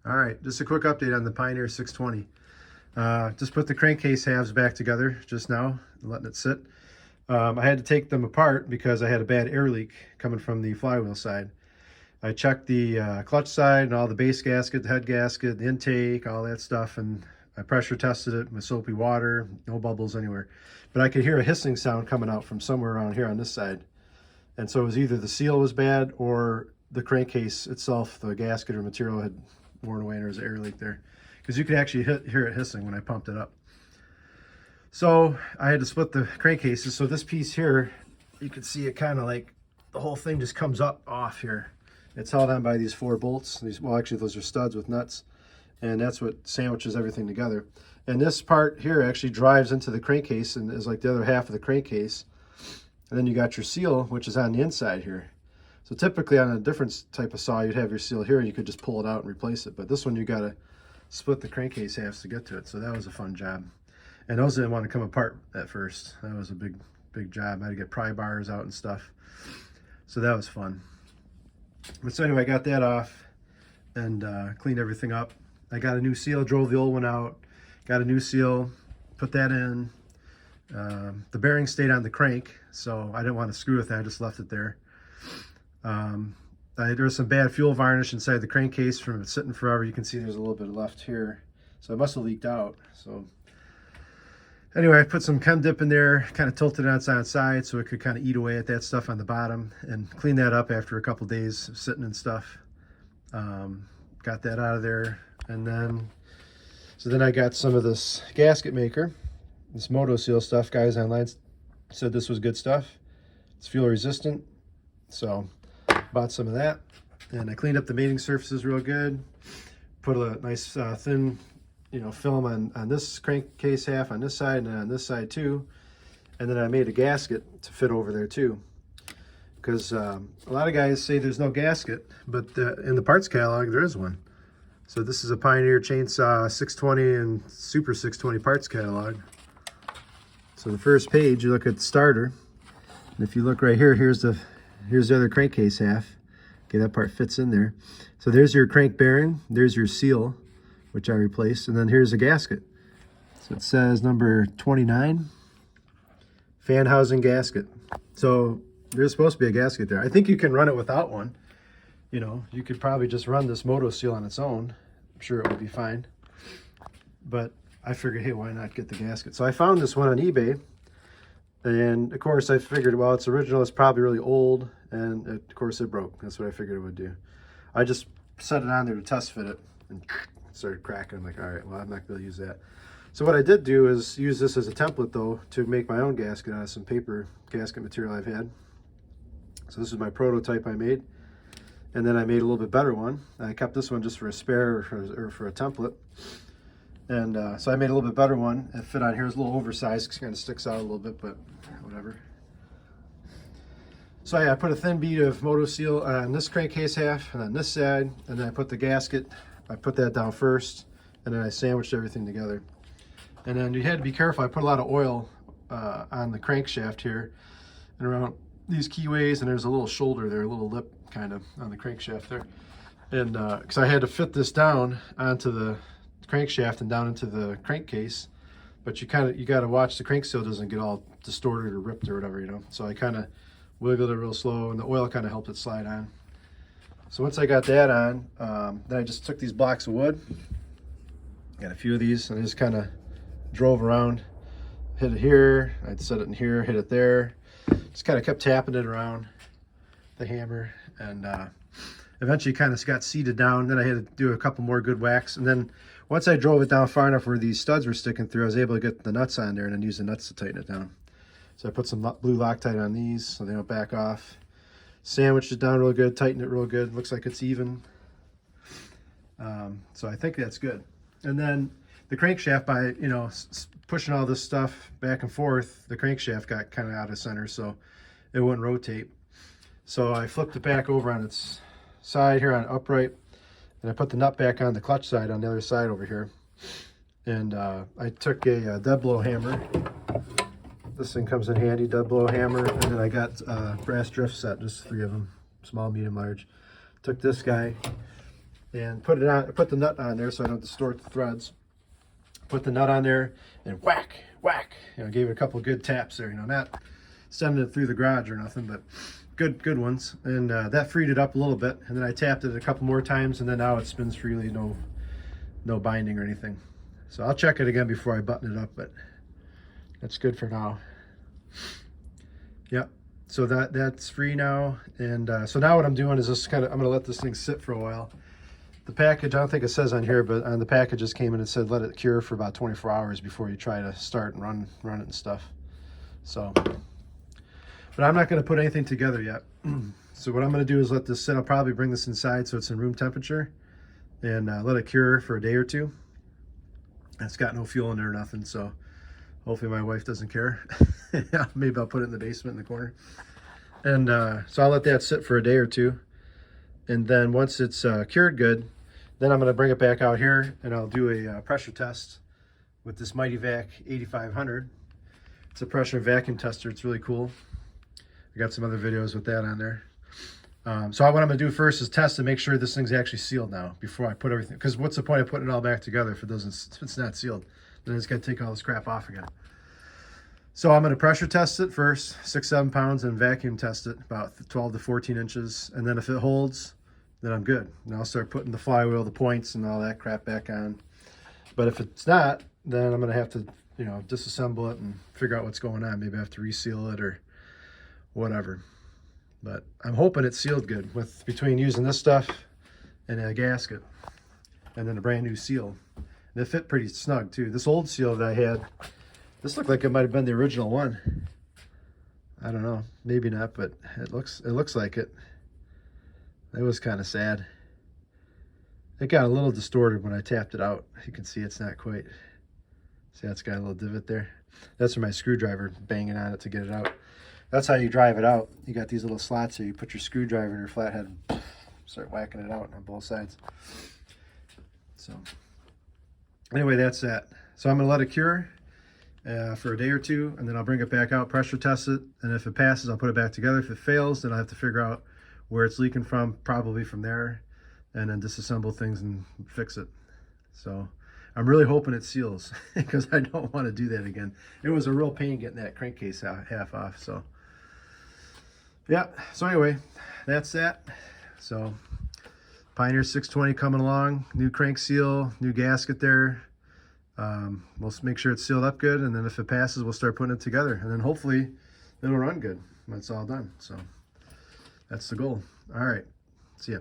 All right, just a quick update on the Pioneer 620. Just put the crankcase halves back together just now, letting it sit. I had to take them apart because I had a bad air leak coming from the flywheel side. I checked the clutch side and all the base gasket, the head gasket, the intake, all that stuff, and I pressure tested it with soapy water, no bubbles anywhere. But I could hear a hissing sound coming out from somewhere around here on this side. And so it was either the seal was bad or the crankcase itself, the gasket or material had worn away and there was an air leak there. Because you could actually hear it hissing when I pumped it up. So I had to split the crankcases. So this piece here, you can see it kind of like the whole thing just comes up off here. It's held on by these 4 bolts. Well, actually those are studs with nuts, and that's what sandwiches everything together. And this part here actually drives into the crankcase and is like the other half of the crankcase. And then you got your seal, which is on the inside here. So typically on a different type of saw, you'd have your seal here and you could just pull it out and replace it. But this one, you got to split the crankcase halves to get to it. So that was a fun job. And those didn't want to come apart at first. That was a big job. I had to get pry bars out and stuff. So that was fun. But so anyway, I got that off and cleaned everything up. I got a new seal, drove the old one out, got a new seal, put that in. The bearing stayed on the crank, so I didn't want to screw with that. I just left it there. There was some bad fuel varnish inside the crankcase from it sitting forever. You can see there's a little bit left here. So it must have leaked out. So anyway, I put some chem dip in there, kind of tilted it on side so it could kind of eat away at that stuff on the bottom, and clean that up after a couple days of sitting and stuff. Got that out of there. And then, so then I got some of this gasket maker, this Moto Seal stuff. Guys online said this was good stuff. It's fuel resistant. So bought some of that, and I cleaned up the mating surfaces real good. Put a nice thin, film on this crankcase half on this side and on this side too. And then I made a gasket to fit over there too, because a lot of guys say there's no gasket, but in the parts catalog there is one. So this is a Pioneer Chainsaw 620 and Super 620 parts catalog. So the first page, you look at the starter, and if you look right here, here's the other crankcase half. Okay, that part fits in there. So there's your crank bearing, there's your seal, which I replaced, and then here's a gasket. So it says number 29, fan housing gasket. So there's supposed to be a gasket there. I think you can run it without one. You could probably just run this Moto Seal on its own. I'm sure it would be fine. But I figured, hey, why not get the gasket? So I found this one on eBay. And of course I figured, well, it's original, it's probably really old, and of course it broke. That's what I figured it would do. I just set it on there to test fit it and started cracking. I'm like, all right, well, I'm not going to use that. So what I did do is use this as a template though to make my own gasket out of some paper gasket material I've had. So this is my prototype I made. And then I made a little bit better one. I kept this one just for a spare or for a template. And so I made a little bit better one. It fit on here. It's a little oversized. It kind of sticks out a little bit, but whatever. So yeah, I put a thin bead of Moto Seal on this crankcase half and on this side, and then I put the gasket. I put that down first, and then I sandwiched everything together. And then you had to be careful. I put a lot of oil on the crankshaft here and around these keyways, and there's a little shoulder there, a little lip kind of on the crankshaft there. And because I had to fit this down onto the crankshaft and down into the crankcase, but you got to watch the crank seal doesn't get all distorted or ripped or whatever, So I kind of wiggled it real slow, and the oil kind of helped it slide on. So once I got that on, then I just took these blocks of wood, got a few of these, and I just kind of drove around, hit it here, I'd set it in here, hit it there, just kind of kept tapping it around the hammer, and eventually kind of got seated down. Then I had to do a couple more good whacks, and then once I drove it down far enough where these studs were sticking through, I was able to get the nuts on there and then use the nuts to tighten it down. So I put some blue Loctite on these so they don't back off. Sandwiched it down real good, tightened it real good. Looks like it's even. So I think that's good. And then the crankshaft, by pushing all this stuff back and forth, the crankshaft got kind of out of center, so it wouldn't rotate. So I flipped it back over on its side here on upright, and I put the nut back on the clutch side on the other side over here. And I took a dead blow hammer. This thing comes in handy, dead blow hammer, and then I got a brass drift set, just 3 of them, small, medium, large. Took this guy, and put the nut on there so I don't distort the threads. Put the nut on there and whack, whack. You know, gave it a couple good taps there. You know, not sending it through the garage or nothing, but good ones. And that freed it up a little bit. And then I tapped it a couple more times, and then now it spins freely, no binding or anything. So I'll check it again before I button it up, but that's good for now. Yep. So that's free now. And so now what I'm doing is just I'm going to let this thing sit for a while. The package, I don't think it says on here, but on the package just came in and said let it cure for about 24 hours before you try to start and run it and stuff. So, but I'm not going to put anything together yet. So what I'm going to do is let this sit. I'll probably bring this inside so it's in room temperature and let it cure for a day or two. It's got no fuel in there or nothing, so hopefully my wife doesn't care. Yeah, maybe I'll put it in the basement in the corner. And so I'll let that sit for a day or two. And then once it's cured good, then I'm going to bring it back out here and I'll do a pressure test with this Mighty Vac 8500. It's a pressure vacuum tester. It's really cool. I got some other videos with that on there. So what I'm going to do first is test to make sure this thing's actually sealed now before I put everything. Because what's the point of putting it all back together if it's not sealed? Then it's got to take all this crap off again. So I'm going to pressure test it first, 6-7 pounds, and vacuum test it about 12 to 14 inches. And then if it holds, then I'm good. And I'll start putting the flywheel, the points, and all that crap back on. But if it's not, then I'm going to have to, you know, disassemble it and figure out what's going on. Maybe I have to reseal it or whatever. But I'm hoping it's sealed good between using this stuff and a gasket and then a brand new seal. And it fit pretty snug too. This old seal that I had, this looked like it might have been the original one. I don't know, maybe not, but it looks like it. It was kind of sad. It got a little distorted when I tapped it out. You can see it's not quite. See, it's got a little divot there. That's where my screwdriver banging on it to get it out. That's how you drive it out. You got these little slots here. You put your screwdriver in your flathead and start whacking it out on both sides. So anyway, that's that. So I'm going to let it cure for a day or two, and then I'll bring it back out, pressure test it, and if it passes, I'll put it back together. If it fails, then I'll have to figure out where it's leaking from, probably from there, and then disassemble things and fix it. So I'm really hoping it seals because I don't want to do that again. It was a real pain getting that crankcase half off. So yeah, so anyway, that's that. So Pioneer 620 coming along, new crank seal, new gasket there. We'll make sure it's sealed up good, and then if it passes, we'll start putting it together, and then hopefully it'll run good when it's all done. So that's the goal. All right, see ya.